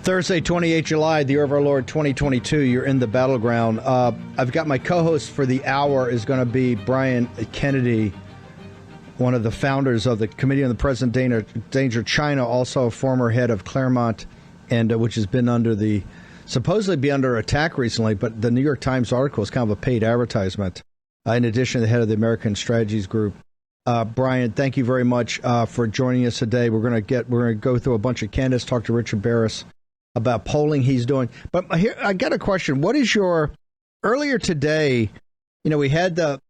Thursday, 28 July, the year of our Lord 2022. You're in the battleground. I've got my co-host for the hour is going to be Brian Kennedy, one of the founders of the Committee on the Present Danger China, also a former head of Claremont, and which has been supposedly be under attack recently. But the New York Times article is kind of a paid advertisement. In addition, the head of the American Strategies Group. Brian, thank you very much for joining us today. We're going to go through a bunch of candidates, talk to Richard Baris about polling he's doing. But here, I got a question. What is earlier today, we had the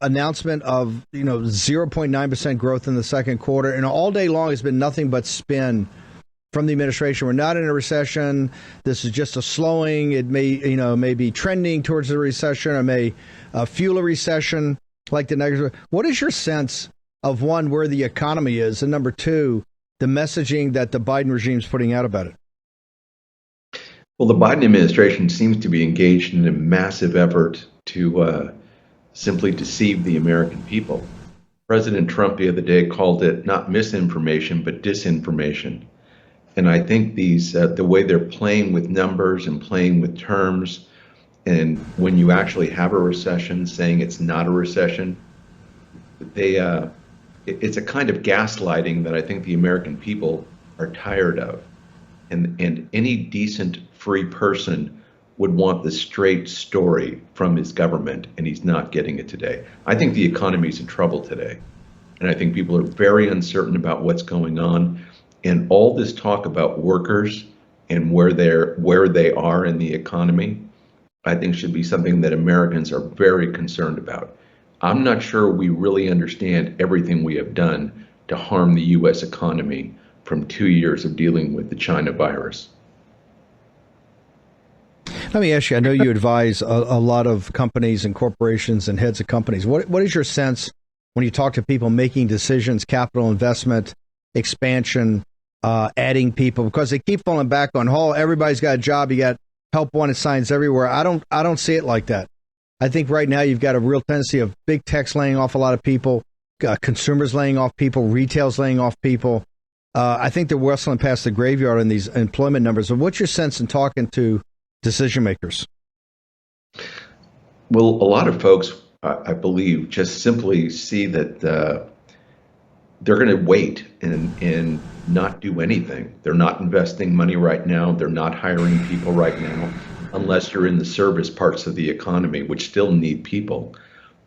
announcement of, 0.9% growth in the second quarter, and all day long has been nothing but spin from the administration. We're not in a recession. This is just a slowing. It may be trending towards a recession, or may fuel a recession like the negative. What is your sense of, one, where the economy is, and number two, the messaging that the Biden regime is putting out about it? Well, the Biden administration seems to be engaged in a massive effort to simply deceive the American people. President Trump the other day called it not misinformation, but disinformation. And I think the way they're playing with numbers and playing with terms, and when you actually have a recession, saying it's not a recession, it's a kind of gaslighting that I think the American people are tired of. And any decent, free person would want the straight story from his government, and he's not getting it today. I think the economy's in trouble today, and I think people are very uncertain about what's going on. And all this talk about workers and where they are in the economy, I think should be something that Americans are very concerned about. I'm not sure we really understand everything we have done to harm the U.S. economy from 2 years of dealing with the China virus. Let me ask you, I know you advise a lot of companies and corporations and heads of companies. What is your sense when you talk to people making decisions, capital investment, expansion, adding people? Because they keep falling back on, everybody's got a job, you got help wanted signs everywhere. I don't see it like that. I think right now you've got a real tendency of big techs laying off a lot of people, consumers laying off people, retail's laying off people. I think they're whistling past the graveyard in these employment numbers. So what's your sense in talking to decision makers? Well, a lot of folks, I believe, just simply see that they're going to wait and not do anything. They're not investing money right now. They're not hiring people right now, unless you're in the service parts of the economy, which still need people.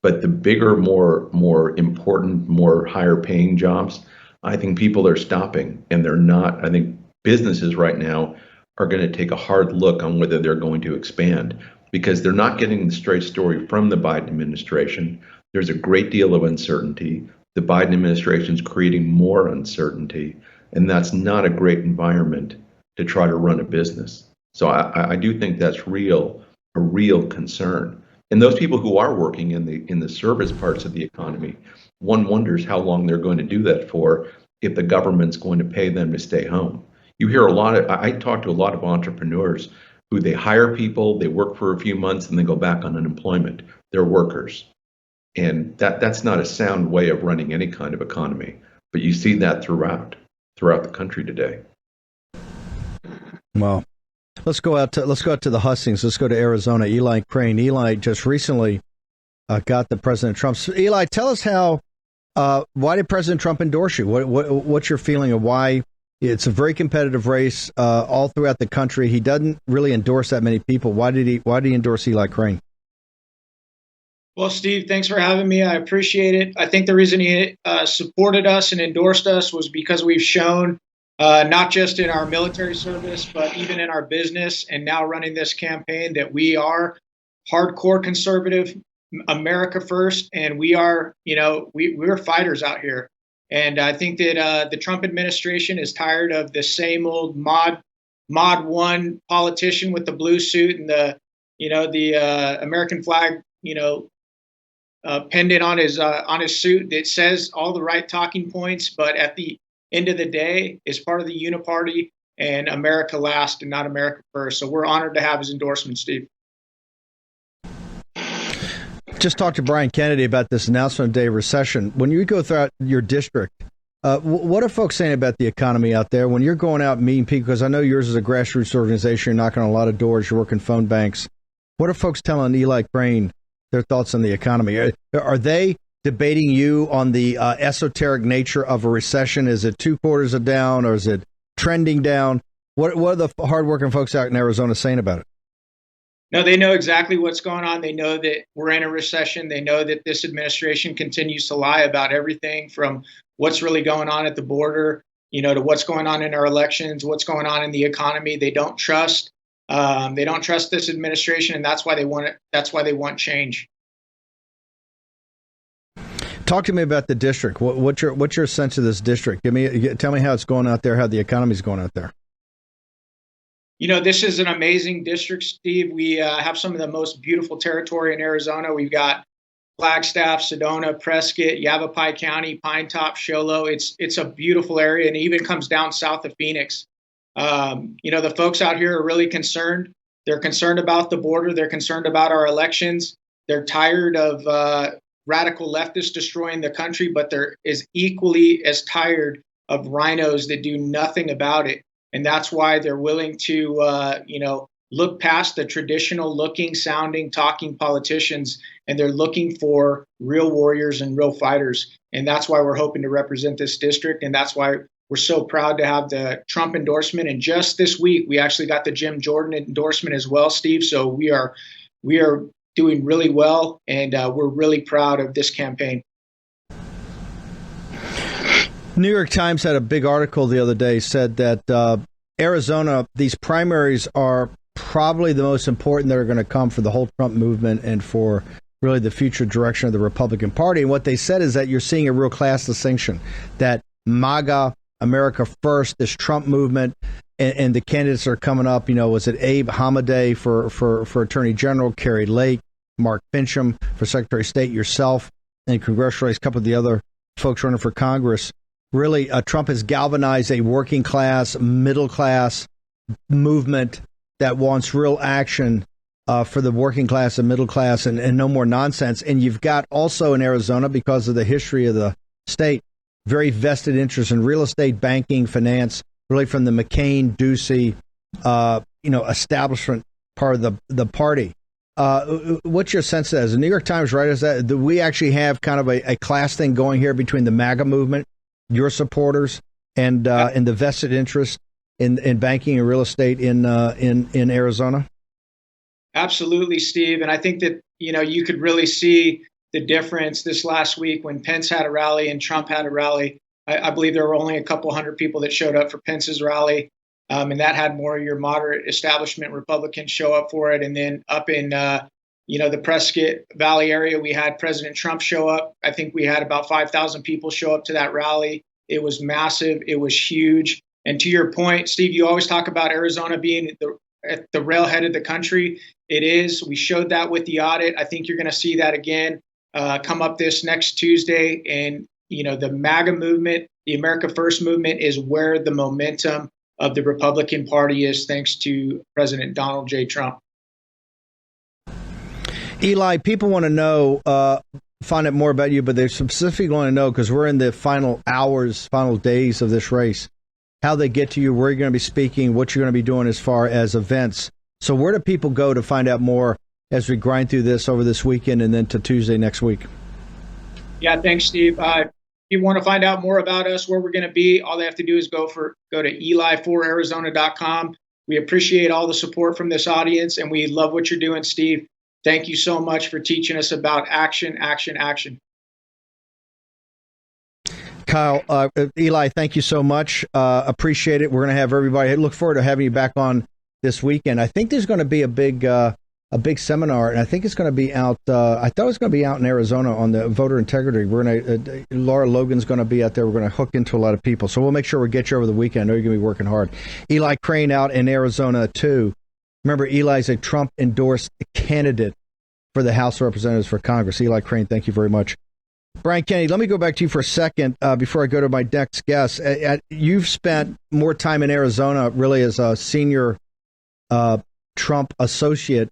But the bigger, more important, more higher paying jobs, I think people are stopping, and they're not. I think businesses right now are going to take a hard look on whether they're going to expand, because they're not getting the straight story from the Biden administration. There's a great deal of uncertainty. The Biden administration is creating more uncertainty, and that's not a great environment to try to run a business. So I do think that's a real concern. And those people who are working in the service parts of the economy, one wonders how long they're going to do that for if the government's going to pay them to stay home. You hear I talk to a lot of entrepreneurs who they hire people, they work for a few months, and they go back on unemployment. They're workers. And that's not a sound way of running any kind of economy. But you see that throughout the country today. Well, let's go out to the hustings. Let's go to Arizona. Eli Crane. Eli just recently got the President Trump. So Eli, tell us why did President Trump endorse you? What's your feeling of why? It's a very competitive race all throughout the country. He doesn't really endorse that many people. Why did he endorse Eli Crane? Well, Steve, thanks for having me. I appreciate it. I think the reason he supported us and endorsed us was because we've shown, not just in our military service, but even in our business and now running this campaign, that we are hardcore conservative, America first, and we are, we're fighters out here. And I think that the Trump administration is tired of the same old mod one politician with the blue suit and the American flag, pendant on his suit that says all the right talking points, but at the end of the day is part of the uniparty and America last and not America first. So we're honored to have his endorsement, Steve. Just talked to Brian Kennedy about this announcement of day recession. When you go throughout your district, What are folks saying about the economy out there when you're going out meeting people? Because I know yours is a grassroots organization. You're knocking on a lot of doors. You're working phone banks. What are folks telling Eli Crane their thoughts on the economy? Are they debating you on the esoteric nature of a recession? Is it 2 quarters of down, or is it trending down? What are the hardworking folks out in Arizona saying about it? No, they know exactly what's going on. They know that we're in a recession. They know that this administration continues to lie about everything from what's really going on at the border, to what's going on in our elections, what's going on in the economy. They don't trust. They don't trust this administration, and that's why they want it. That's why they want change. Talk to me about the district. What's your sense of this district? Tell me how it's going out there, how the economy's going out there. This is an amazing district, Steve. We have some of the most beautiful territory in Arizona. We've got Flagstaff, Sedona, Prescott, Yavapai County, Pine Top, Show Low. It's a beautiful area, and it even comes down south of Phoenix. The folks out here are really concerned. They're concerned about the border. They're concerned about our elections. They're tired of radical leftists destroying the country, but they're equally as tired of rhinos that do nothing about it. And that's why they're willing to, look past the traditional looking, sounding, talking politicians, and they're looking for real warriors and real fighters. And that's why we're hoping to represent this district. And that's why we're so proud to have the Trump endorsement. And just this week, we actually got the Jim Jordan endorsement as well, Steve. So we are doing really well, and we're really proud of this campaign. New York Times had a big article the other day, said that Arizona, these primaries are probably the most important that are going to come for the whole Trump movement and for really the future direction of the Republican Party. And what they said is that you're seeing a real class distinction, that MAGA, America First, this Trump movement, and the candidates are coming up. Was it Abe Hamadeh for Attorney General, Carrie Lake, Mark Fincham for Secretary of State, yourself, and congressional race, a couple of the other folks running for Congress. Really, Trump has galvanized a working class, middle class movement that wants real action for the working class and middle class, and no more nonsense. And you've got also in Arizona, because of the history of the state, very vested interest in real estate, banking, finance, really from the McCain, Ducey, establishment part of the party. What's your sense of that? Is the New York Times right? Is that do we actually have kind of a class thing going here between the MAGA movement, your supporters, and the vested interest in banking and real estate in Arizona? Absolutely, Steve. And I think that, you could really see the difference this last week when Pence had a rally and Trump had a rally. I believe there were only a couple hundred people that showed up for Pence's rally. And that had more of your moderate establishment Republicans show up for it. And then up in, the Prescott Valley area, we had President Trump show up. I think we had about 5,000 people show up to that rally. It was massive. It was huge. And to your point, Steve, you always talk about Arizona being at the railhead of the country. It is. We showed that with the audit. I think you're going to see that again come up this next Tuesday. And, the MAGA movement, the America First movement is where the momentum of the Republican Party is, thanks to President Donald J. Trump. Eli, people want to know, find out more about you, but they specifically want to know, because we're in the final hours, final days of this race, how they get to you, where you're going to be speaking, what you're going to be doing as far as events. So where do people go to find out more as we grind through this over this weekend and then to Tuesday next week? Yeah, thanks, Steve. If you want to find out more about us, where we're going to be, all they have to do is go to eli4arizona.com. We appreciate all the support from this audience, and we love what you're doing, Steve. Thank you so much for teaching us about action, action, action. Kyle, Eli, thank you so much. Appreciate it. We're going to have everybody. I look forward to having you back on this weekend. I think there's going to be a big seminar, and I think it's going to be out. I thought it was going to be out in Arizona on the voter integrity. We're going to Laura Logan's going to be out there. We're going to hook into a lot of people, so we'll make sure we get you over the weekend. I know you're going to be working hard. Eli Crane out in Arizona too. Remember, Eli's a Trump-endorsed candidate for the House of Representatives for Congress. Eli Crane, thank you very much. Brian Kennedy, let me go back to you for a second before I go to my next guest. You've spent more time in Arizona really as a senior Trump associate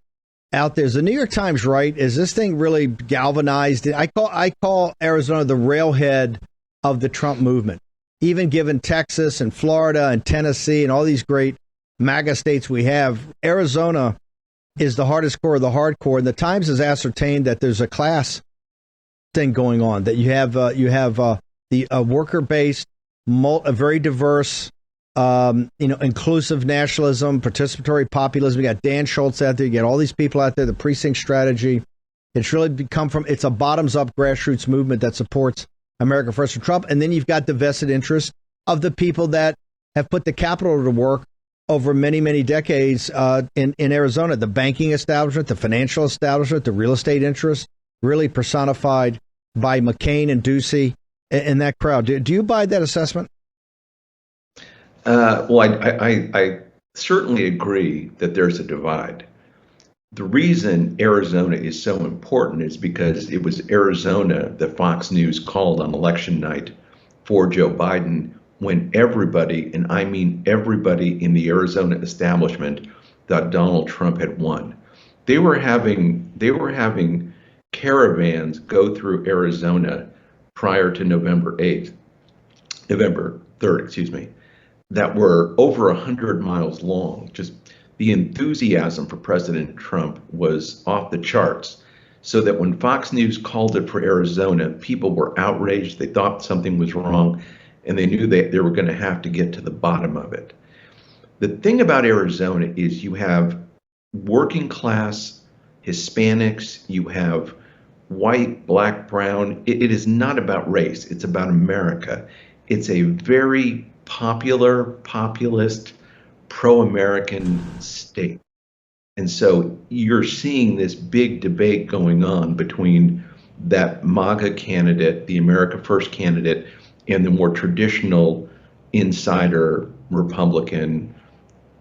out there. Is the New York Times right? Is this thing really galvanized? I call Arizona the railhead of the Trump movement. even given Texas and Florida and Tennessee and all these great MAGA states we have, Arizona is the hardest core of the hardcore. And the Times has ascertained that there's a class thing going on, that you have the worker-based, a very diverse, inclusive nationalism, participatory populism. You got Dan Schultz out there. You got all these people out there, the precinct strategy. It's really it's a bottoms-up grassroots movement that supports America First for Trump. And then you've got the vested interest of the people that have put the capital to work over many, many decades in Arizona. The banking establishment, the financial establishment, the real estate interest, really personified by McCain and Ducey and that crowd. Do you buy that assessment? Well, I certainly agree that there's a divide. The reason Arizona is so important is because it was Arizona that Fox News called on election night for Joe Biden, when everybody, and I mean everybody in the Arizona establishment, thought Donald Trump had won. They were having caravans go through Arizona prior to November 3rd, excuse me, that were over 100 miles long. Just the enthusiasm for President Trump was off the charts, so that when Fox News called it for Arizona, people were outraged. They thought something was wrong, and they knew they were going to have to get to the bottom of it. The thing about Arizona is you have working class Hispanics, you have white, black, brown. It is not about race. It's about America. It's a very popular, populist, pro-American state. And so you're seeing this big debate going on between that MAGA candidate, the America First candidate, and the more traditional insider Republican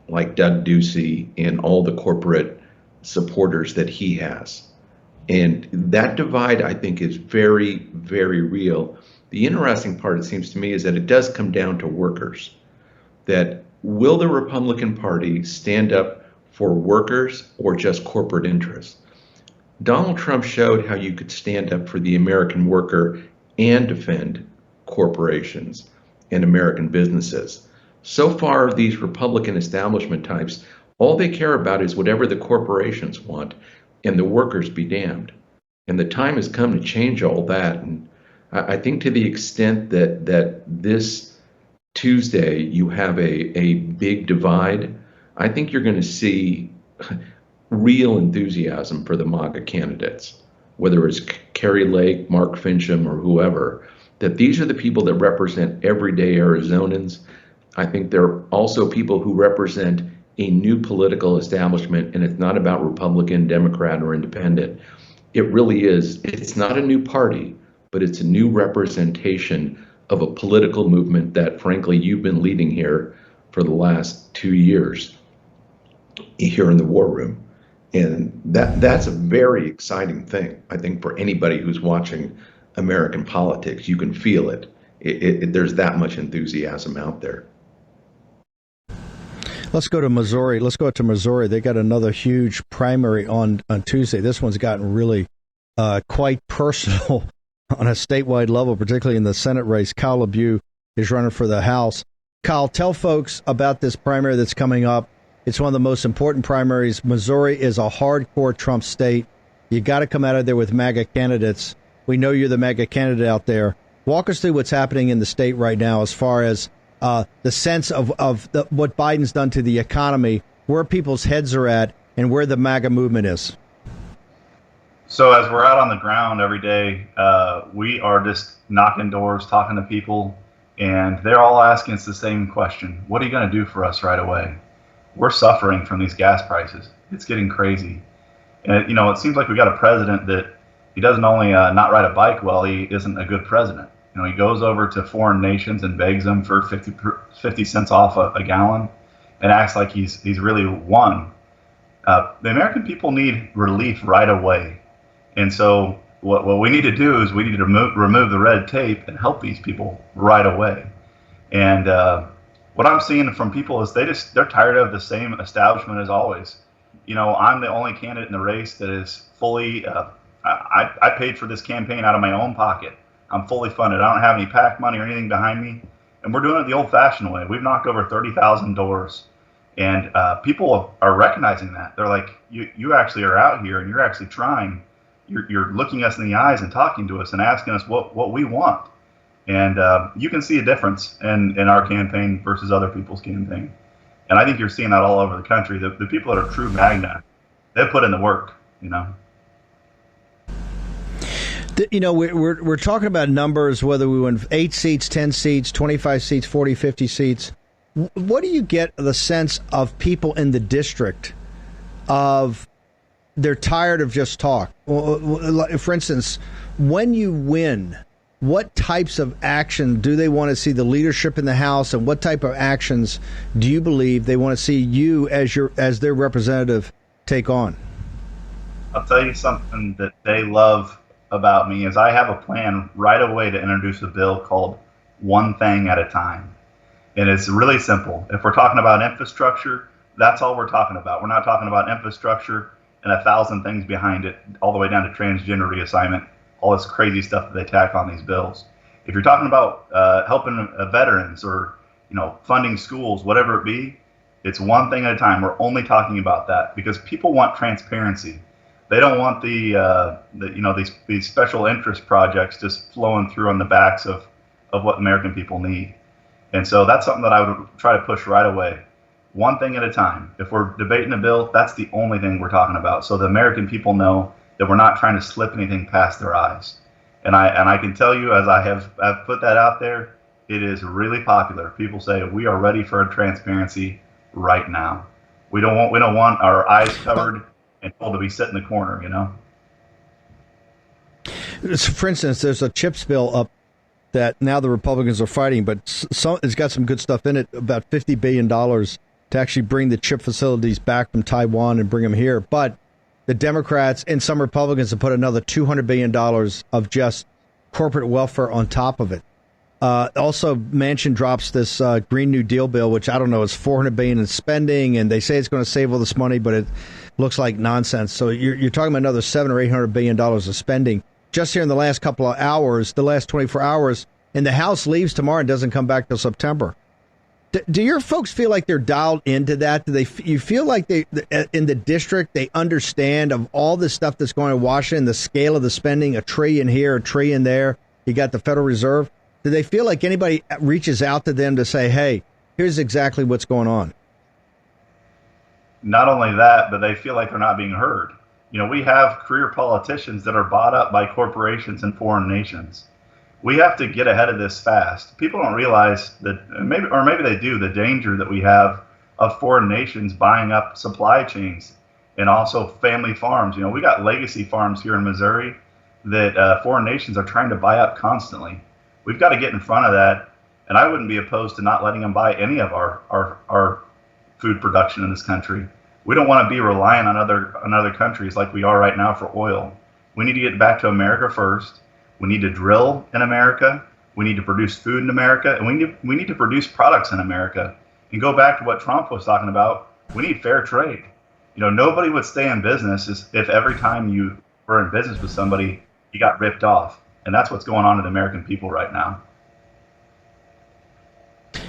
like Doug Ducey and all the corporate supporters that he has. And that divide, I think, is very, very real. The interesting part, it seems to me, is that it does come down to workers. That will the Republican Party stand up for workers or just corporate interests? Donald Trump showed how you could stand up for the American worker and defend corporations and American businesses. So far, these Republican establishment types, all they care about is whatever the corporations want, and the workers be damned. And the time has come to change all that. And I think to the extent that this Tuesday you have a big divide, I think you're going to see real enthusiasm for the MAGA candidates, whether it's Kerry Lake, Mark Fincham, or whoever, that these are the people that represent everyday Arizonans. I think they're also people who represent a new political establishment, and it's not about Republican, Democrat, or Independent. It really is. It's not a new party, but it's a new representation of a political movement that, frankly, you've been leading here for the last 2 years here in the War Room. And that's a very exciting thing, I think, for anybody who's watching American politics. You can feel it. There's that much enthusiasm out there. Let's go to Missouri. They got another huge primary on Tuesday. This one's gotten really quite personal on a statewide level, particularly in the Senate race. Kyle Labrue is running for the House. Kyle, tell folks about this primary that's coming up. It's one of the most important primaries. Missouri is a hardcore Trump state. You got to come out of there with MAGA candidates. We know you're the MAGA candidate out there. Walk us through what's happening in the state right now as far as the sense of what Biden's done to the economy, where people's heads are at, and where the MAGA movement is. So as we're out on the ground every day, we are just knocking doors, talking to people, and they're all asking us the same question. What are you going to do for us right away? We're suffering from these gas prices. It's getting crazy. And, it seems like we got a president that he doesn't only not ride a bike well, he isn't a good president. He goes over to foreign nations and begs them for 50 cents off a gallon and acts like he's really won. The American people need relief right away. And so what we need to do is we need to remove the red tape and help these people right away. And what I'm seeing from people is they're tired of the same establishment as always. I'm the only candidate in the race that is fully, I paid for this campaign out of my own pocket. I'm fully funded. I don't have any PAC money or anything behind me. And we're doing it the old-fashioned way. We've knocked over 30,000 doors, and people are recognizing that. They're like, you actually are out here, and you're actually trying. You're looking us in the eyes and talking to us and asking us what we want. And you can see a difference in our campaign versus other people's campaign. And I think you're seeing that all over the country. The people that are true MAGA, they've put in the work, We're talking about numbers, whether we win 8 seats, 10 seats, 25 seats, 40, 50 seats. What do you get the sense of people in the district of they're tired of just talk? For instance, when you win, what types of action do they want to see the leadership in the House, and what type of actions do you believe they want to see you as their representative take on? I'll tell you something that they love about me is I have a plan right away to introduce a bill called One Thing at a Time. And it's really simple. If we're talking about infrastructure, that's all we're talking about. We're not talking about infrastructure and 1,000 things behind it, all the way down to transgender reassignment, all this crazy stuff that they tack on these bills. If you're talking about helping veterans or funding schools, whatever it be, it's one thing at a time. We're only talking about that because people want transparency. They don't want these special interest projects just flowing through on the backs of what American people need. And so that's something that I would try to push right away. One thing at a time. If we're debating a bill, that's the only thing we're talking about. So the American people know that we're not trying to slip anything past their eyes. And I can tell you, as I've put that out there, it is really popular. People say we are ready for a transparency right now. We don't want our eyes covered and told to be sit in the corner, For instance, there's a CHIPS bill up that now the Republicans are fighting, but it's got some good stuff in it, about $50 billion to actually bring the chip facilities back from Taiwan and bring them here. But the Democrats and some Republicans have put another $200 billion of just corporate welfare on top of it. Also, Manchin drops this Green New Deal bill, which I don't know, is $400 billion in spending, and they say it's going to save all this money, but it looks like nonsense. So you're talking about another $700 or $800 billion of spending just here in the last couple of hours, the last 24 hours, and the House leaves tomorrow and doesn't come back till September. Do your folks feel like they're dialed into that? You feel like they in the district they understand of all this stuff that's going on in Washington, the scale of the spending, $1 trillion here, $1 trillion there. You got the Federal Reserve. Do they feel like anybody reaches out to them to say, "Hey, here's exactly what's going on"? Not only that, but they feel like they're not being heard. We have career politicians that are bought up by corporations and foreign nations. We have to get ahead of this fast. People don't realize that, maybe they do, the danger that we have of foreign nations buying up supply chains and also family farms. We got legacy farms here in Missouri that foreign nations are trying to buy up constantly. We've got to get in front of that, and I wouldn't be opposed to not letting them buy any of our food production in this country. We don't want to be relying on other countries like we are right now for oil. We need to get back to America first. We need to drill in America. We need to produce food in America, and we need to produce products in America. And go back to what Trump was talking about. We need fair trade. Nobody would stay in business if every time you were in business with somebody, you got ripped off. And that's what's going on to the American people right now.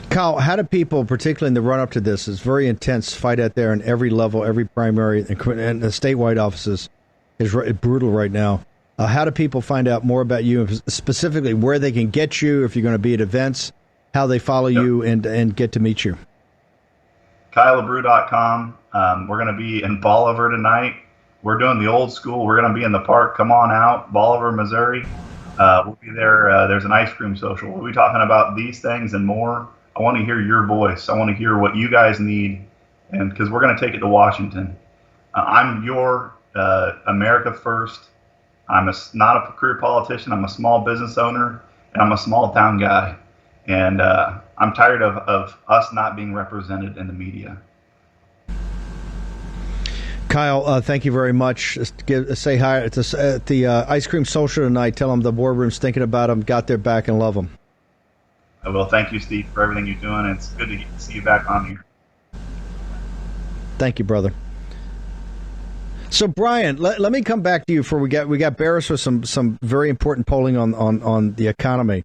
Kyle, how do people, particularly in the run-up to this, it's very intense fight out there in every level, every primary, and the statewide offices is brutal right now. How do people find out more about you, specifically where they can get you, if you're going to be at events, how they follow you and get to meet you? KyleLabrue.com. We're going to be in Bolivar tonight. We're doing the old school. We're going to be in the park. Come on out, Bolivar, Missouri. We'll be there. There's an ice cream social. We'll be talking about these things and more. I want to hear your voice. I want to hear what you guys need, and because we're going to take it to Washington. I'm your America First. I'm not a career politician. I'm a small business owner, and I'm a small town guy. And I'm tired of us not being represented in the media. Kyle, thank you very much. Say hi at the ice cream social tonight. Tell them the boardroom's thinking about them, got their back, and love them. I will. Thank you, Steve, for everything you're doing. It's good to see you back on here. Thank you, brother. So, Brian, let me come back to you. We got Baris with some very important polling on the economy.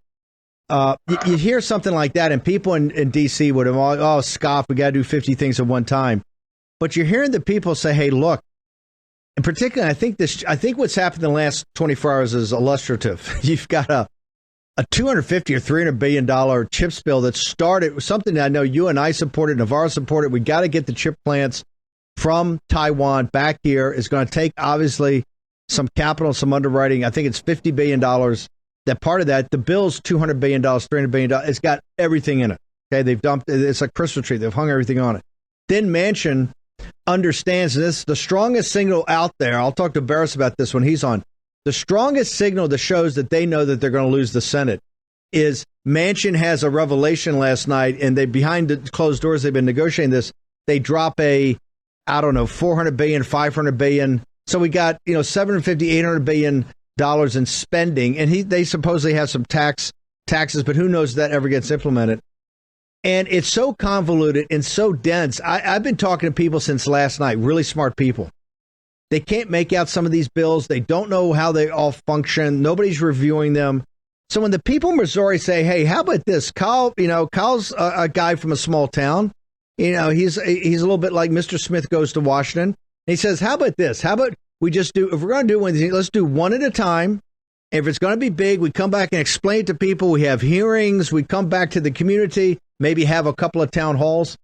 You hear something like that, and people in D.C. would have all, scoff, we got to do 50 things at one time. But you're hearing the people say, hey, look, and particularly, I think what's happened in the last 24 hours is illustrative. You've got a $250 or $300 billion chips bill that started something that I know you and I supported, Navarro supported. We got to get the chip plants from Taiwan back here. It's going to take, obviously, some capital, some underwriting. I think it's $50 billion. That part of that, the bill's $200 billion, $300 billion. It's got everything in it. Okay, they've dumped, it's a Christmas tree. They've hung everything on it. Then Manchin understands this. The strongest signal out there, I'll talk to Baris about this when he's on. The strongest signal that shows that they know that they're going to lose the Senate is Manchin has a revelation last night, and they behind the closed doors, they've been negotiating this. They drop $400 billion, $500 billion. So we got, $750, $800 billion in spending, and they supposedly have some taxes, but who knows if that ever gets implemented. And it's so convoluted and so dense. I've been talking to people since last night, really smart people. They can't make out some of these bills. They don't know how they all function. Nobody's reviewing them. So when the people in Missouri say, hey, how about this? Kyle's a guy from a small town. He's a little bit like Mr. Smith Goes to Washington. And he says, how about this? How about we just do, if we're going to do one of these, let's do one at a time. If it's going to be big, we come back and explain it to people. We have hearings. We come back to the community, maybe have a couple of town halls.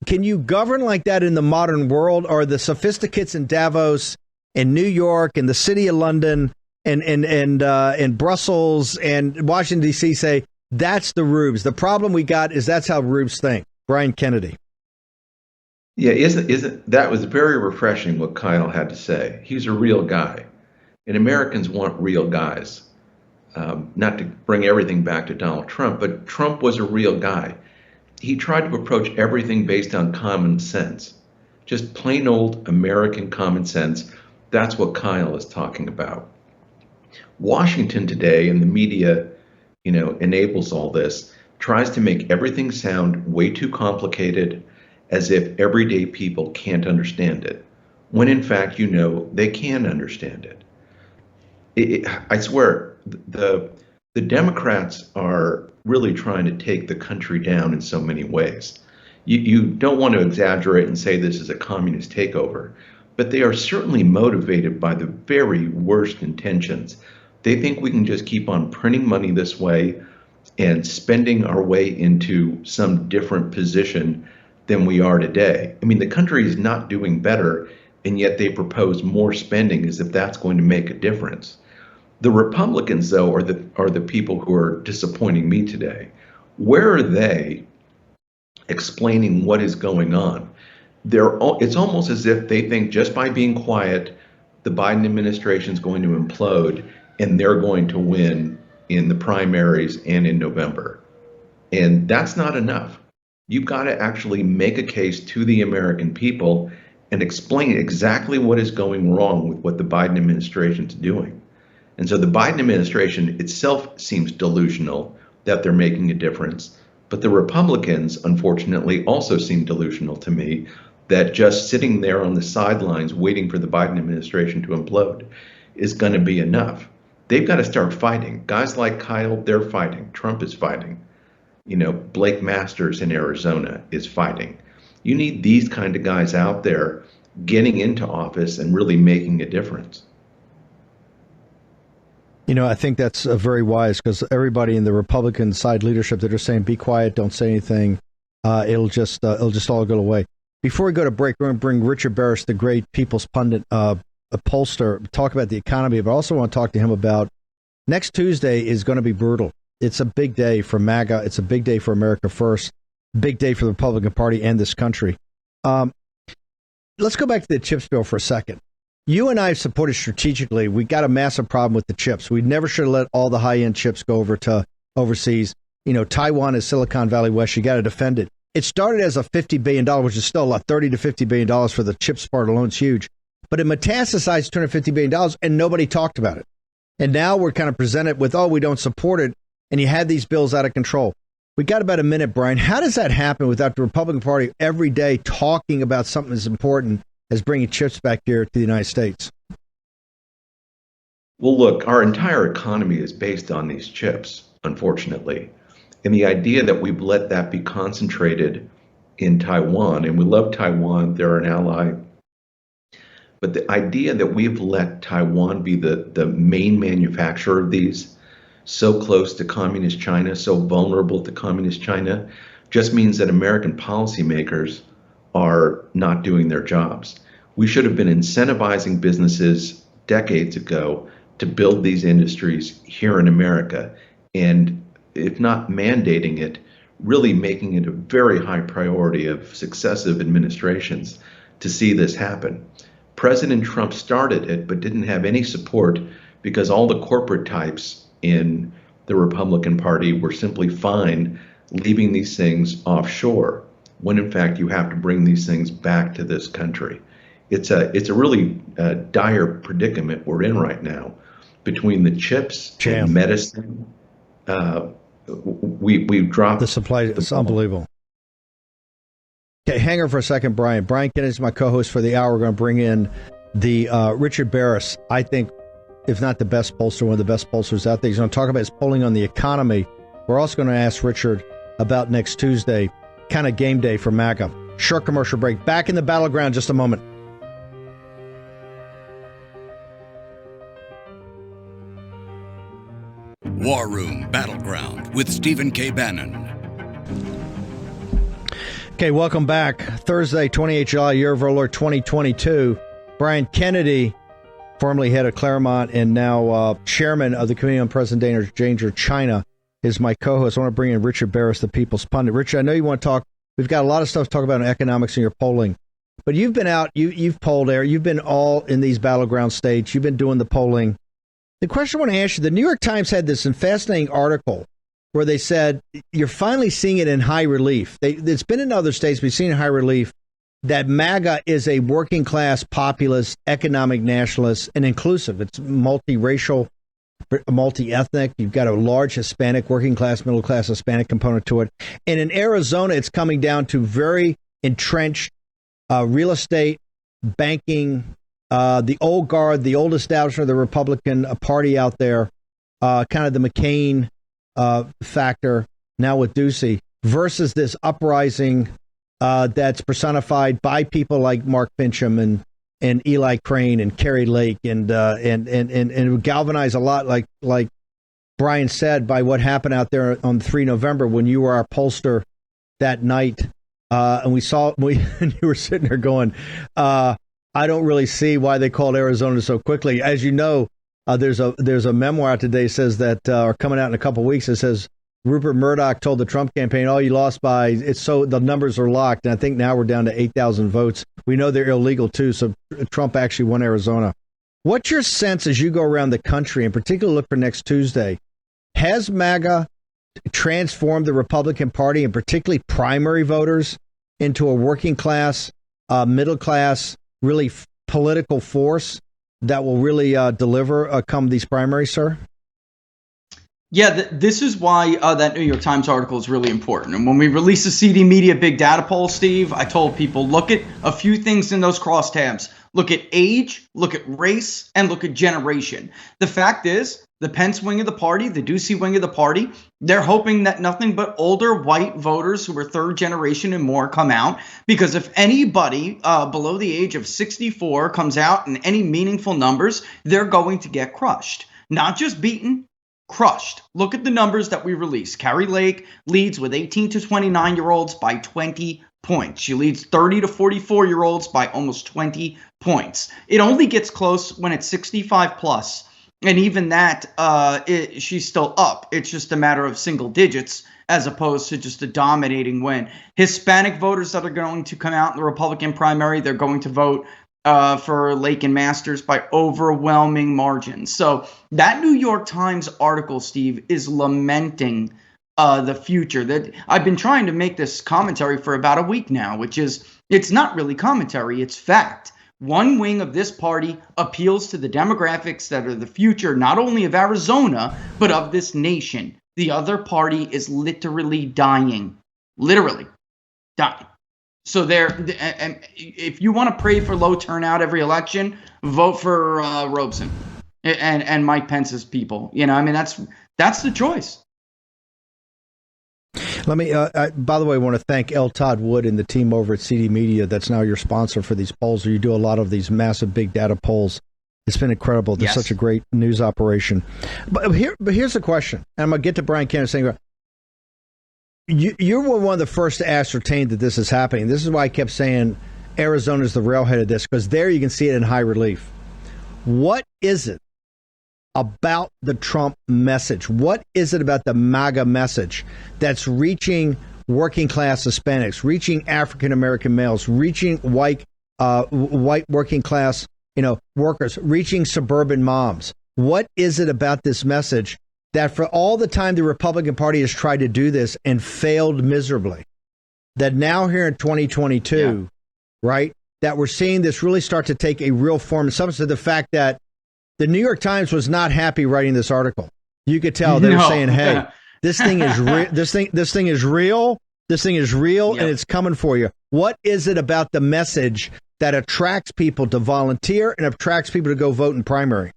Can you govern like that in the modern world? Or the sophisticates in Davos and New York and the city of London and Brussels and Washington, D.C. say that's the rubes. The problem we got is that's how rubes think. Brian Kennedy. Yeah, isn't that was very refreshing what Kyle had to say. He's a real guy, and Americans want real guys. Not to bring everything back to Donald Trump, but Trump was a real guy. He tried to approach everything based on common sense, just plain old American common sense. That's what Kyle is talking about. Washington today, and the media, enables all this, tries to make everything sound way too complicated, as if everyday people can't understand it, when in fact, they can understand it. I swear, the Democrats are really trying to take the country down in so many ways. You don't want to exaggerate and say this is a communist takeover, but they are certainly motivated by the very worst intentions. They think we can just keep on printing money this way and spending our way into some different position than we are today. I mean, the country is not doing better, and yet they propose more spending as if that's going to make a difference. The Republicans, though, are the people who are disappointing me today. Where are they explaining what is going on? It's almost as if they think just by being quiet, the Biden administration is going to implode, and they're going to win in the primaries and in November. And that's not enough. You've got to actually make a case to the American people and explain exactly what is going wrong with what the Biden administration is doing. And so the Biden administration itself seems delusional that they're making a difference. But the Republicans, unfortunately, also seem delusional to me that just sitting there on the sidelines waiting for the Biden administration to implode is going to be enough. They've got to start fighting. Guys like Kyle, they're fighting. Trump is fighting. Blake Masters in Arizona is fighting. You need these kind of guys out there getting into office and really making a difference. I think that's very wise, because everybody in the Republican side leadership, they're just saying, be quiet, don't say anything. It'll just all go away. Before we go to break, we're going to bring Richard Baris, the great People's Pundit, a pollster, talk about the economy, but I also want to talk to him about next Tuesday is going to be brutal. It's a big day for MAGA. It's a big day for America First. Big day for the Republican Party and this country. Let's go back to the chips bill for a second. You and I have supported strategically. We got a massive problem with the chips. We never should have let all the high-end chips go over to overseas. Taiwan is Silicon Valley West. You got to defend it. It started as a $50 billion, which is still a lot, $30 to $50 billion for the chips part alone. It's huge. But it metastasized $250 billion, and nobody talked about it. And now we're kind of presented with, we don't support it. And you had these bills out of control. We got about a minute, Brian. How does that happen without the Republican Party every day talking about something as important as bringing chips back here to the United States? Well, look, our entire economy is based on these chips. unfortunately. And the idea that we've let that be concentrated in Taiwan, and we love Taiwan, they're an ally, but the idea that we've let Taiwan be the main manufacturer of these, so close to communist China, so vulnerable to communist China, just means that American policymakers are not doing their jobs. We should have been incentivizing businesses decades ago to build these industries here in America, and if not mandating it, really making it a very high priority of successive administrations to see this happen. President Trump started it, but didn't have any support because all the corporate types in the Republican Party were simply fine leaving these things offshore, when in fact you have to bring these things back to this country. It's a really dire predicament we're in right now between the chips and medicine. We've dropped the supply. It's unbelievable. Okay, hang on for a second, Brian. Brian Kennedy is my co-host for the hour. We're going to bring in the Richard Baris. I think, if not the best pollster, one of the best pollsters out there. He's going to talk about his polling on the economy. We're also going to ask Richard about next Tuesday, kind of game day for MAGA. Short commercial break. Back in the battleground just a moment. War Room Battleground with Stephen K. Bannon. Okay, welcome back. Thursday, 28 July, year of our Lord 2022. Brian Kennedy, formerly head of Claremont and now chairman of the Committee on President Danger China, is my co-host. I want to bring in Richard Baris, the People's Pundit. Richard, I know you want to talk. We've got a lot of stuff to talk about in economics in your polling, but you've been out, you've polled there. You've been all in these battleground states. You've been doing the polling. The question I want to ask you, the New York Times had this fascinating article where they said, you're finally seeing it in high relief. It's been in other states, but you've seen in high relief that MAGA is a working class, populist, economic nationalist, and inclusive. It's multiracial, multi-ethnic. You've got a large Hispanic, working class, middle class Hispanic component to it. And in Arizona, it's coming down to very entrenched real estate, banking, the old guard, the old establishment of the Republican Party out there, kind of the McCain factor now with Ducey, versus this uprising that's personified by people like Mark Fincham and Eli Crane and Kerry Lake and galvanize a lot, like Brian said, by what happened out there on 3 November when you were our pollster that night, and you were sitting there going, I don't really see why they called Arizona so quickly. As you know, there's a memoir out today says that, or coming out in a couple of weeks, it says Rupert Murdoch told the Trump campaign, "Oh, you lost by it's so the numbers are locked." And I think now we're down to 8,000 votes. We know they're illegal too, so Trump actually won Arizona. What's your sense as you go around the country, and particularly look for next Tuesday? Has MAGA transformed the Republican Party, and particularly primary voters, into a working class, middle class, really political force that will really deliver come these primaries, sir? Yeah, this is why that New York Times article is really important. And when we released the CD Media Big Data poll, Steve, I told people, look at a few things in those crosstabs. Look at age, look at race, and look at generation. The fact is, the Pence wing of the party, the Ducey wing of the party, they're hoping that nothing but older white voters who are third generation and more come out. Because if anybody below the age of 64 comes out in any meaningful numbers, they're going to get crushed. Not just beaten, crushed. Look at the numbers that we released. Carrie Lake leads with 18 to 29-year-olds by 20 points. She leads 30 to 44-year-olds by almost 20 points. It only gets close when it's 65 plus. And even that, she's still up. It's just a matter of single digits as opposed to just a dominating win. Hispanic voters that are going to come out in the Republican primary, they're going to vote for Lake and Masters by overwhelming margins. So that New York Times article, Steve, is lamenting the future. That I've been trying to make this commentary for about a week now, which is, it's not really commentary, it's fact. One wing of this party appeals to the demographics that are the future, not only of Arizona, but of this nation. The other party is literally dying. Literally dying. So and if you want to pray for low turnout every election, vote for Robeson and Mike Pence's people. You know, I mean, that's the choice. Let me, by the way, I want to thank L. Todd Wood and the team over at CD Media that's now your sponsor for these polls. You do a lot of these massive big data polls. It's been incredible. They're such a great news operation. But here's the question. And I'm going to get to Brian Kennedy saying, you're one of the first to ascertain that this is happening. This is why I kept saying Arizona is the railhead of this, because there you can see it in high relief. What is it about the Trump message? What is it about the MAGA message that's reaching working class Hispanics, reaching African American males, reaching white working class workers, reaching suburban moms? What is it about this message that for all the time the Republican Party has tried to do this and failed miserably, that now here in 2022, right, that we're seeing this really start to take a real form, in some sense, the fact that the New York Times was not happy writing this article. You could tell they were saying, "Hey, this thing is this thing is real. This thing is real, and it's coming for you." What is it about the message that attracts people to volunteer and attracts people to go vote in primary?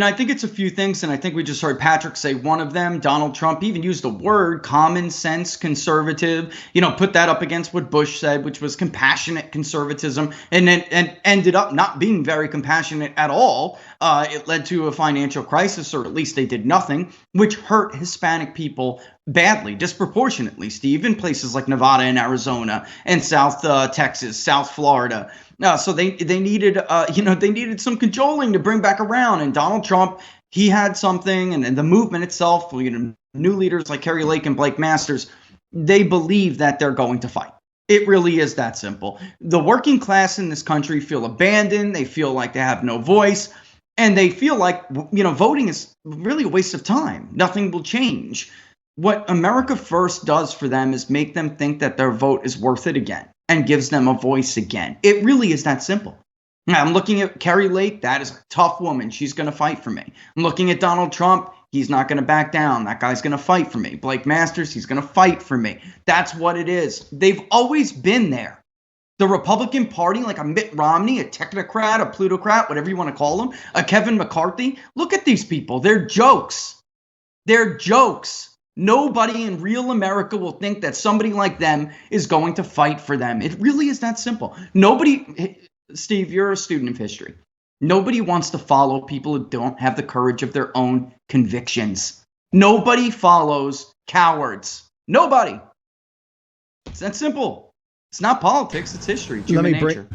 I think it's a few things, and I think we just heard Patrick say one of them. Donald Trump even used the word common sense conservative, put that up against what Bush said, which was compassionate conservatism, and ended up not being very compassionate at all. It led to a financial crisis, or at least they did nothing, which hurt Hispanic people badly, disproportionately, Steve, in places like Nevada and Arizona and South Texas, South Florida. So they needed they needed some cajoling to bring back around. And Donald Trump, he had something, and the movement itself, new leaders like Kari Lake and Blake Masters, they believe that they're going to fight. It really is that simple. The working class in this country feel abandoned. They feel like they have no voice, and they feel like voting is really a waste of time. Nothing will change. What America First does for them is make them think that their vote is worth it again and gives them a voice again. It really is that simple. Now, I'm looking at Kari Lake. That is a tough woman. She's going to fight for me. I'm looking at Donald Trump. He's not going to back down. That guy's going to fight for me. Blake Masters, he's going to fight for me. That's what it is. They've always been there. The Republican Party, like a Mitt Romney, a technocrat, a plutocrat, whatever you want to call him, a Kevin McCarthy. Look at these people. They're jokes. They're jokes. Nobody in real America will think that somebody like them is going to fight for them. It really is that simple. Nobody, Steve, you're a student of history. Nobody wants to follow people who don't have the courage of their own convictions. Nobody follows cowards. Nobody. It's that simple. It's not politics. It's history. It's human nature.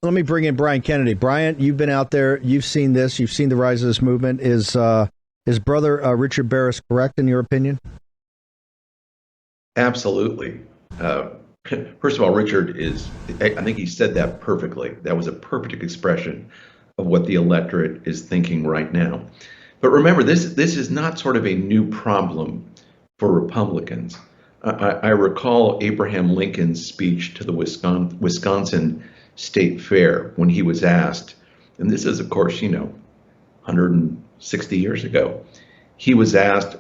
Let me bring in Brian Kennedy. Brian, you've been out there. You've seen this. You've seen the rise of this movement. Is brother Richard Baris correct in your opinion? Absolutely. First of all, Richard I think he said that perfectly. That was a perfect expression of what the electorate is thinking right now. But remember, this is not sort of a new problem for Republicans. I recall Abraham Lincoln's speech to the Wisconsin State Fair when he was asked, and this is, of course, 160 years ago, he was asked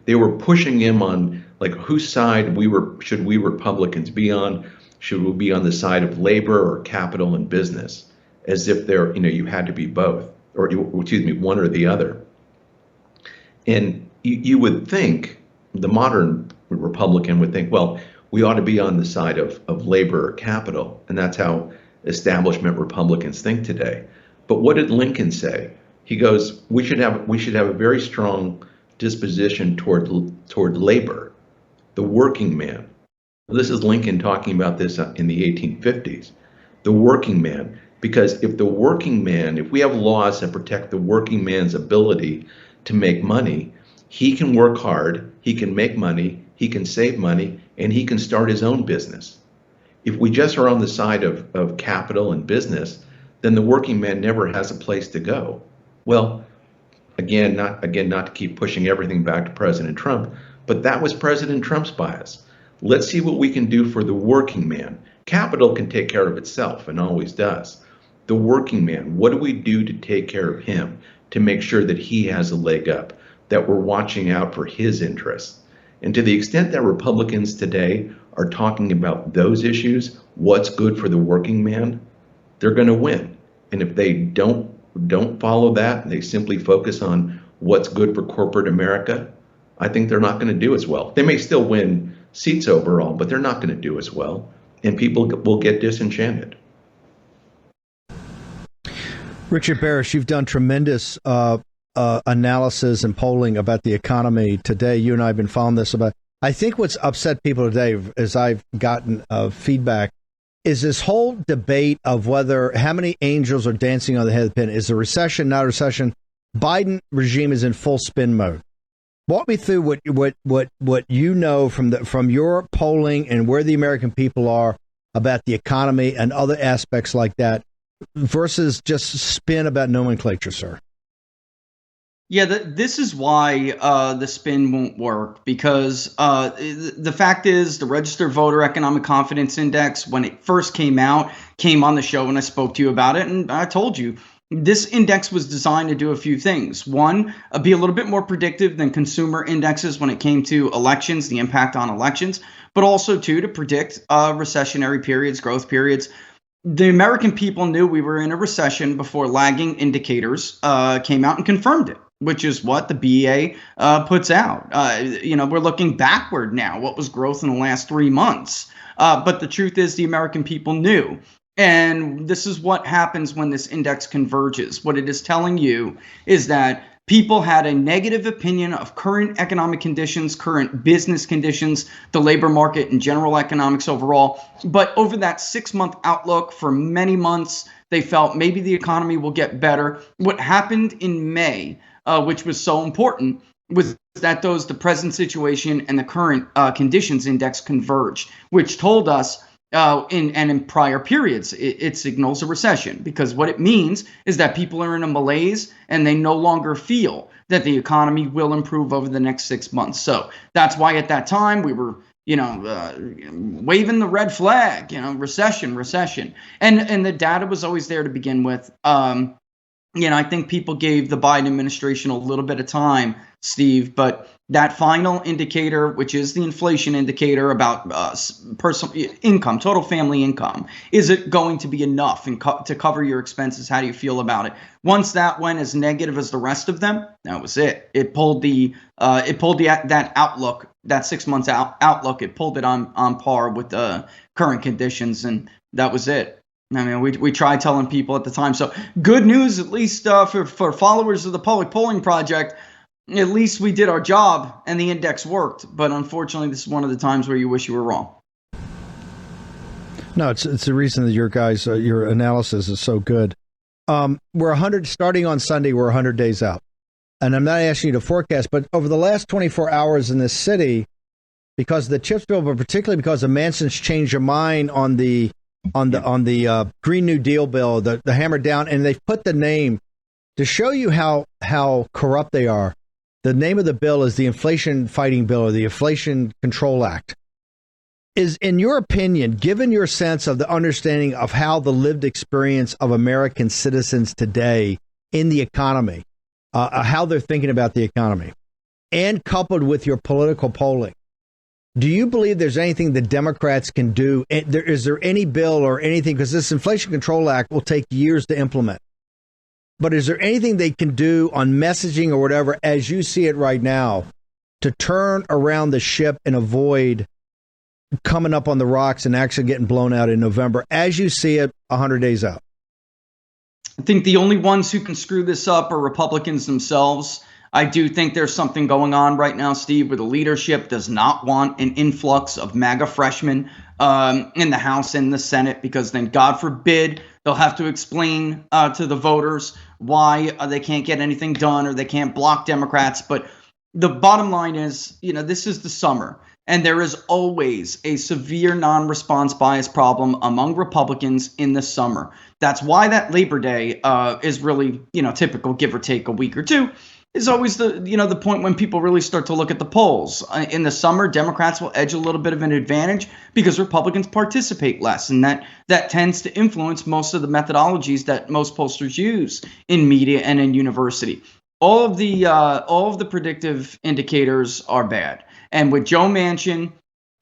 they were pushing him on like whose side should we Republicans be on? Should we be on the side of labor or capital and business? As if you had to be both, or one or the other. And you would think the modern Republican would think, well, we ought to be on the side of labor or capital, and that's how establishment Republicans think today. But what did Lincoln say? He goes, we should have a very strong disposition toward labor, the working man. This is Lincoln talking about this in the 1850s. The working man, because if we have laws that protect the working man's ability to make money, he can work hard, he can make money, he can save money, and he can start his own business. If we just are on the side of capital and business, then the working man never has a place to go. Well, again, not to keep pushing everything back to President Trump, but that was President Trump's bias. Let's see what we can do for the working man. Capital can take care of itself and always does. The working man, what do we do to take care of him, to make sure that he has a leg up, that we're watching out for his interests? And to the extent that Republicans today are talking about those issues, what's good for the working man, they're going to win. And if they don't follow that, and they simply focus on what's good for corporate America, I think they're not going to do as well. They may still win seats overall, but they're not going to do as well, and people will get disenchanted. Richard Baris, you've done tremendous analysis and polling about the economy today. You and I have been following this about. I think what's upset people today, as I've gotten feedback, is this whole debate of how many angels are dancing on the head of the pin. Is a recession, not a recession? Biden regime is in full spin mode. Walk me through what you know from your polling and where the American people are about the economy and other aspects like that versus just spin about nomenclature, sir. Yeah, this is why the spin won't work, because the fact is the Registered Voter Economic Confidence Index, when it first came out, came on the show and I spoke to you about it, and I told you this index was designed to do a few things. One, be a little bit more predictive than consumer indexes when it came to elections, the impact on elections, but also, two, to predict recessionary periods, growth periods. The American people knew we were in a recession before lagging indicators came out and confirmed it, which is what the BEA puts out. We're looking backward now. What was growth in the last 3 months? But the truth is the American people knew. And this is what happens when this index converges. What it is telling you is that people had a negative opinion of current economic conditions, current business conditions, the labor market, and general economics overall. But over that 6-month outlook, for many months, they felt maybe the economy will get better. What happened in May, which was so important, was that the present situation and the current conditions index converged, which told us in prior periods, it signals a recession, because what it means is that people are in a malaise and they no longer feel that the economy will improve over the next 6 months. So that's why at that time we were, waving the red flag, recession. And the data was always there to begin with. I think people gave the Biden administration a little bit of time, Steve, but that final indicator, which is the inflation indicator about personal income, total family income, is it going to be enough to cover your expenses? How do you feel about it? Once that went as negative as the rest of them, that was it. It pulled that outlook, that 6 months outlook. It pulled it on par with the current conditions, and that was it. I mean, we tried telling people at the time. So good news, at least for followers of the Public Polling Project. At least we did our job and the index worked. But unfortunately, this is one of the times where you wish you were wrong. No, it's the reason that your analysis is so good. We're 100 starting on Sunday. We're 100 days out, and I'm not asking you to forecast, but over the last 24 hours in this city, because of the CHIPS bill, but particularly because of Manson's changed their mind on the Green New Deal bill, the hammer down, and they've put the name to show you how corrupt they are. The name of the bill is the Inflation Fighting Bill, or the Inflation Control Act. Is, in your opinion, given your sense of the understanding of how the lived experience of American citizens today in the economy, how they're thinking about the economy, and coupled with your political polling, do you believe there's anything the Democrats can do? Is there any bill or anything, because this Inflation Control Act will take years to implement, but is there anything they can do on messaging or whatever, as you see it right now, to turn around the ship and avoid coming up on the rocks and actually getting blown out in November, as you see it 100 days out? I think the only ones who can screw this up are Republicans themselves. I do think there's something going on right now, Steve, where the leadership does not want an influx of MAGA freshmen in the House and the Senate, because then, God forbid, they'll have to explain to the voters why they can't get anything done or they can't block Democrats. But the bottom line is, this is the summer, and there is always a severe non-response bias problem among Republicans in the summer. That's why that Labor Day is really, typical, give or take a week or two, is always the point when people really start to look at the polls. In the summer, Democrats will edge a little bit of an advantage because Republicans participate less, and that tends to influence most of the methodologies that most pollsters use in media and in university. All of the predictive indicators are bad, and with Joe Manchin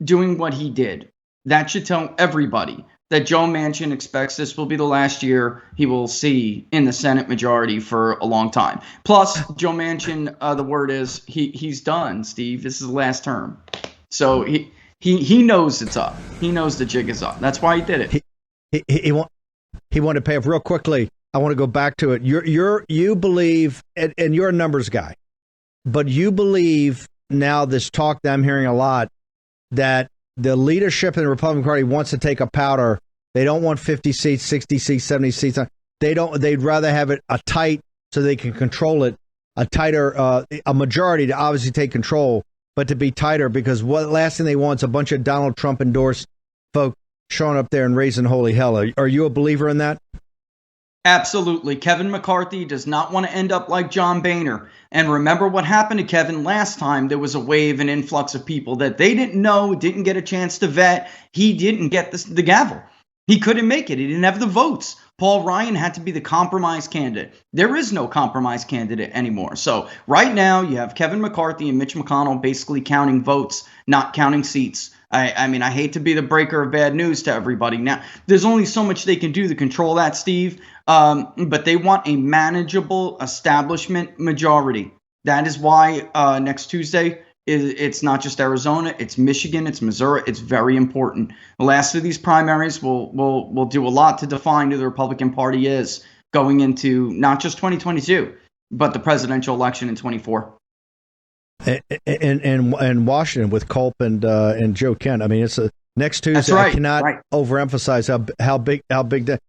doing what he did, that should tell everybody that Joe Manchin expects this will be the last year he will see in the Senate majority for a long time. Plus, Joe Manchin, the word is he's done, Steve. This is the last term. So he knows it's up. He knows the jig is up. That's why he did it. He wanted to pay off real quickly. I want to go back to it. You believe, and you're a numbers guy, but you believe now this talk that I'm hearing a lot that the leadership in the Republican Party wants to take a powder. They don't want 50 seats, 60 seats, 70 seats. They'd rather have it a tight so they can control it, a tighter, a majority to obviously take control, but to be tighter because what last thing they want is a bunch of Donald Trump endorsed folk showing up there and raising holy hell. Are you a believer in that? Absolutely. Kevin McCarthy does not want to end up like John Boehner. And remember what happened to Kevin last time. There was a wave and influx of people that they didn't know, didn't get a chance to vet. He didn't get the gavel. He couldn't make it. He didn't have the votes. Paul Ryan had to be the compromise candidate. There is no compromise candidate anymore. So right now you have Kevin McCarthy and Mitch McConnell basically counting votes, not counting seats. I mean, I hate to be the breaker of bad news to everybody. Now, there's only so much they can do to control that, Steve. But they want a manageable establishment majority. That is why next Tuesday, it's not just Arizona, it's Michigan, it's Missouri. It's very important. The last of these primaries will do a lot to define who the Republican Party is going into not just 2022, but the presidential election in 24. And Washington with Culp and Joe Kent. I mean, it's next Tuesday. That's right, I cannot overemphasize how big that.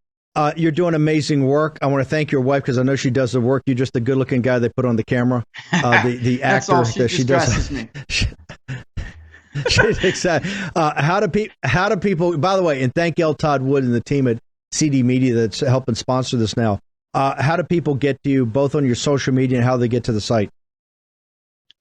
You're doing amazing work. I want to thank your wife because I know she does the work. You're just the good-looking guy they put on the camera. The actor that she does. Me. Exactly. How do people? By the way, and thank L. Todd Wood and the team at CD Media that's helping sponsor this now. How do people get to you both on your social media and how they get to the site?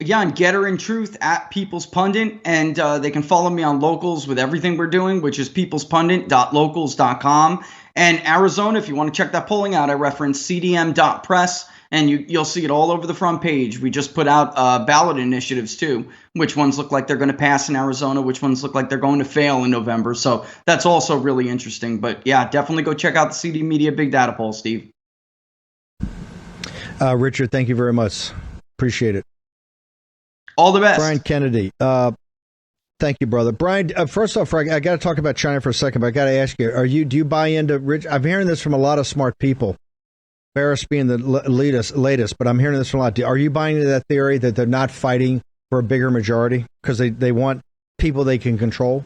Yeah, on Getter in Truth at People's Pundit, and they can follow me on Locals with everything we're doing, which is peoplespundit.locals.com. And Arizona, if you want to check that polling out, I reference cdm.press, and you'll see it all over the front page. We just put out ballot initiatives, too. Which ones look like they're going to pass in Arizona, which ones look like they're going to fail in November. So that's also really interesting. But, yeah, definitely go check out the CD Media Big Data Poll, Steve. Richard, thank you very much. Appreciate it. All the best. Brian Kennedy. Thank you, brother. Brian, first off, I got to talk about China for a second, but I got to ask you, do you buy into Rich? I'm hearing this from a lot of smart people, Baris being the latest, but I'm hearing this from a lot. Are you buying into that theory that they're not fighting for a bigger majority because they want people they can control?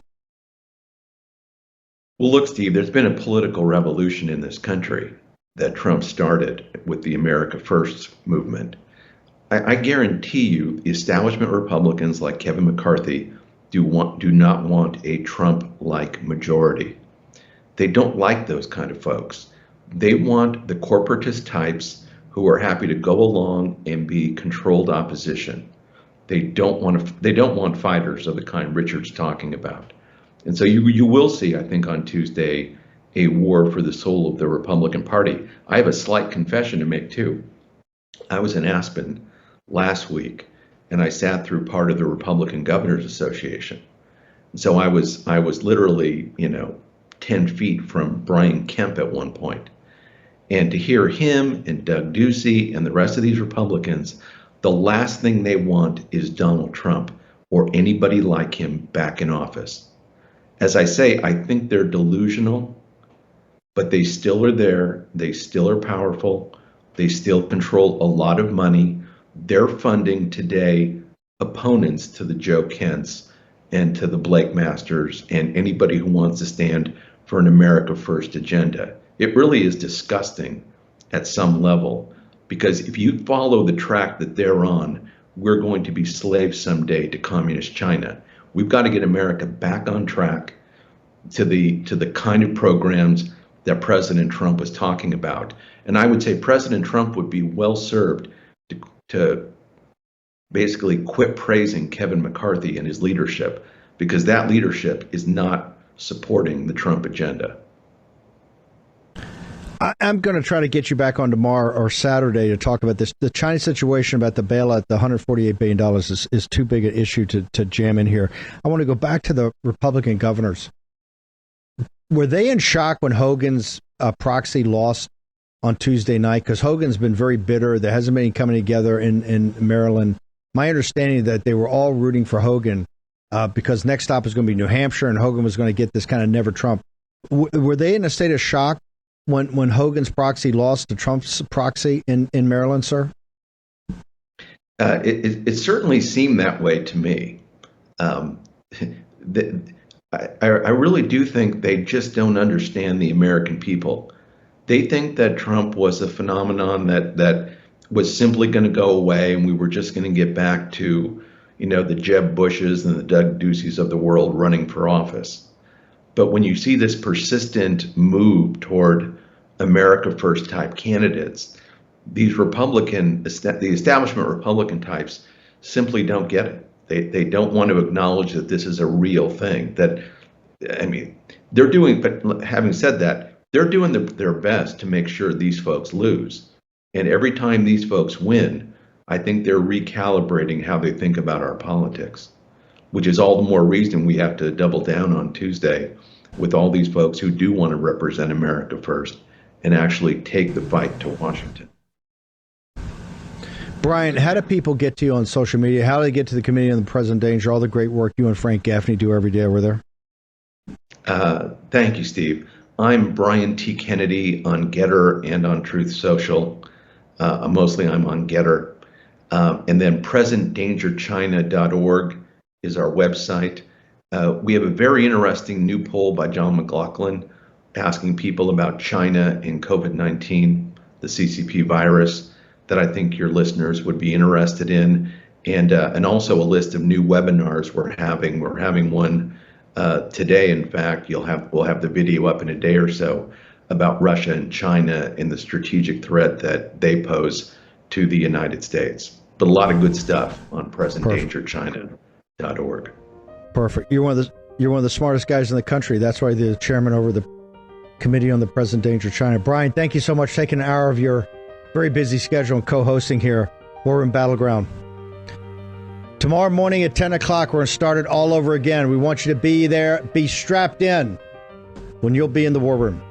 Well, look, Steve, there's been a political revolution in this country that Trump started with the America First movement. I guarantee you the establishment Republicans like Kevin McCarthy do not want a Trump-like majority. They don't like those kind of folks. They want the corporatist types who are happy to go along and be controlled opposition. They don't want fighters of the kind Richard's talking about. And so you will see, I think, on Tuesday, a war for the soul of the Republican Party. I have a slight confession to make, too. I was in Aspen last week, and I sat through part of the Republican Governors Association. And so I was literally, 10 feet from Brian Kemp at one point. And to hear him and Doug Ducey and the rest of these Republicans, the last thing they want is Donald Trump or anybody like him back in office. As I say, I think they're delusional, but they still are there. They still are powerful. They still control a lot of money. They're funding today opponents to the Joe Kents and to the Blake Masters and anybody who wants to stand for an America First agenda. It really is disgusting at some level, because if you follow the track that they're on, we're going to be slaves someday to communist China. We've got to get America back on track to the kind of programs that President Trump was talking about. And I would say President Trump would be well served to basically quit praising Kevin McCarthy and his leadership, because that leadership is not supporting the Trump agenda. I'm going to try to get you back on tomorrow or Saturday to talk about this. The China situation about the bailout, the $148 billion is too big an issue to jam in here. I want to go back to the Republican governors. Were they in shock when Hogan's proxy lost on Tuesday night? Because Hogan's been very bitter. There hasn't been any coming together in Maryland. My understanding is that they were all rooting for Hogan because next stop is going to be New Hampshire, and Hogan was going to get this kind of never Trump. Were they in a state of shock when Hogan's proxy lost to Trump's proxy in Maryland, sir? It certainly seemed that way to me. I really do think they just don't understand the American people. They think that Trump was a phenomenon that was simply going to go away, and we were just going to get back to, the Jeb Bushes and the Doug Duceys of the world running for office. But when you see this persistent move toward America First type candidates, these the establishment Republican types simply don't get it. They don't want to acknowledge that this is a real thing. But having said that, they're doing their best to make sure these folks lose. And every time these folks win, I think they're recalibrating how they think about our politics, which is all the more reason we have to double down on Tuesday with all these folks who do want to represent America first and actually take the fight to Washington. Brian, how do people get to you on social media? How do they get to the Committee on the President Danger, all the great work you and Frank Gaffney do every day over there? Thank you, Steve. I'm Brian T. Kennedy on Getter and on Truth Social. Mostly I'm on Getter. And then presentdangerchina.org is our website. We have a very interesting new poll by John McLaughlin asking people about China and COVID-19, the CCP virus, that I think your listeners would be interested in, and also a list of new webinars we're having. We're having one today. In fact, we'll have the video up in a day or so about Russia and China and the strategic threat that they pose to the United States. But a lot of good stuff on presentdangerchina.org. Perfect. You're one of the smartest guys in the country. That's why you're the chairman over the Committee on the Present Danger China. Brian, thank you so much for taking an hour of your very busy schedule and co-hosting here. War Room Battleground. Tomorrow morning at 10 o'clock, we're going to start it all over again. We want you to be there, be strapped in when you'll be in the War Room.